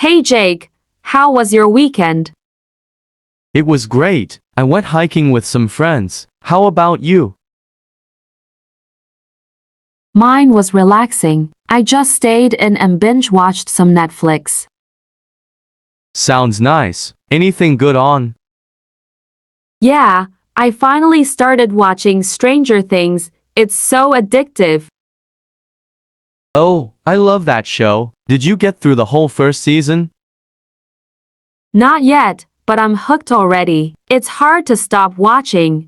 Hey Jake, how was your weekend? It was great. I went hiking with some friends. How about you? Mine was relaxing. I just stayed in and binge-watched some Netflix. Sounds nice. Anything good on? Yeah, I finally started watching Stranger Things. It's so addictive. Oh, I love that show. Did you get through the whole first season? Not yet, but I'm hooked already. It's hard to stop watching.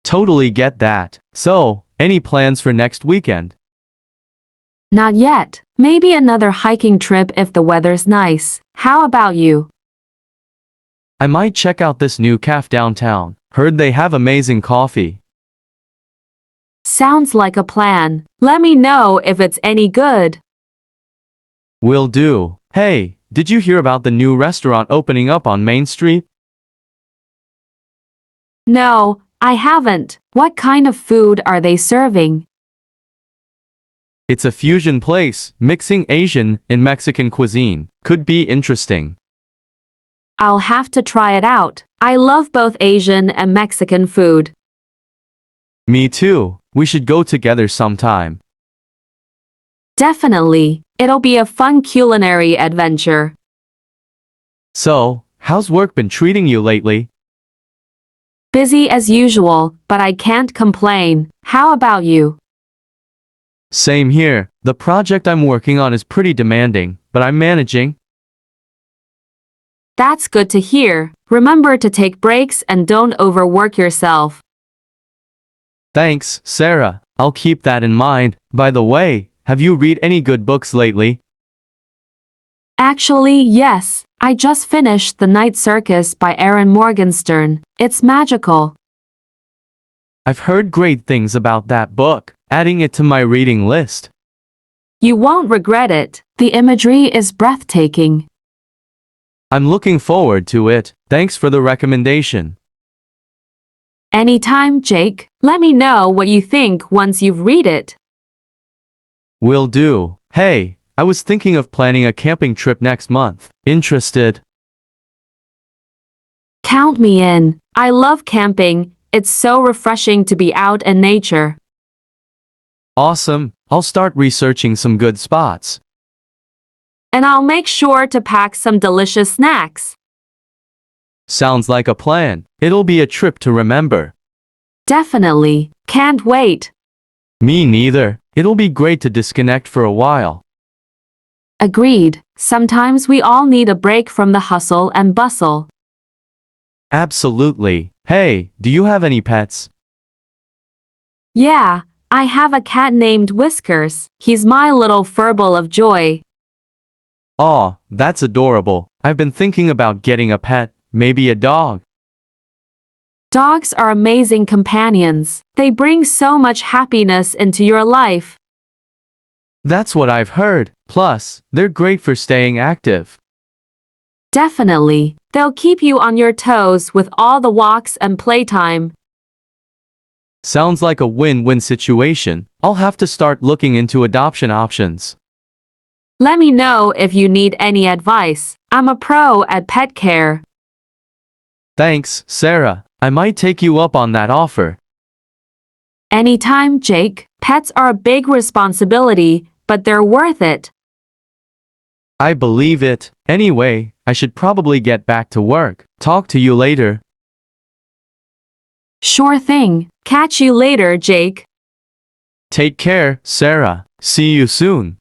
Totally get that. So, any plans for next weekend? Not yet. Maybe another hiking trip if the weather's nice. How about you? I might check out this new cafe downtown. Heard they have amazing coffee. Sounds like a plan. Let me know if it's any good. Will do. Hey, did you hear about the new restaurant opening up on Main Street? No, I haven't. What kind of food are they serving? It's a fusion place, mixing Asian and Mexican cuisine. Could be interesting. I'll have to try it out. I love both Asian and Mexican food. Me too. We should go together sometime. Definitely. It'll be a fun culinary adventure. So, how's work been treating you lately? Busy as usual, but I can't complain. How about you? Same here. The project I'm working on is pretty demanding, but I'm managing. That's good to hear. Remember to take breaks and don't overwork yourself. Thanks, Sarah. I'll keep that in mind. By the way, have you read any good books lately? Actually, yes. I just finished The Night Circus by Aaron Morgenstern. It's magical. I've heard great things about that book, adding it to my reading list. You won't regret it. The imagery is breathtaking. I'm looking forward to it. Thanks for the recommendation. Anytime, Jake. Let me know what you think once you've read it. Will do. Hey, I was thinking of planning a camping trip next month. Interested? Count me in. I love camping. It's so refreshing to be out in nature. Awesome. I'll start researching some good spots. And I'll make sure to pack some delicious snacks. Sounds like a plan. It'll be a trip to remember. Definitely. Can't wait. Me neither. It'll be great to disconnect for a while. Agreed. Sometimes we all need a break from the hustle and bustle. Absolutely. Hey, do you have any pets? Yeah, I have a cat named Whiskers. He's my little furball of joy. Aw, that's adorable. I've been thinking about getting a pet, maybe a dog. Dogs are amazing companions. They bring so much happiness into your life. That's what I've heard. Plus, they're great for staying active. Definitely. They'll keep you on your toes with all the walks and playtime. Sounds like a win-win situation. I'll have to start looking into adoption options. Let me know if you need any advice. I'm a pro at pet care. Thanks, Sarah. I might take you up on that offer. Anytime, Jake. Pets are a big responsibility, but they're worth it. I believe it. Anyway, I should probably get back to work. Talk to you later. Sure thing. Catch you later, Jake. Take care, Sarah. See you soon.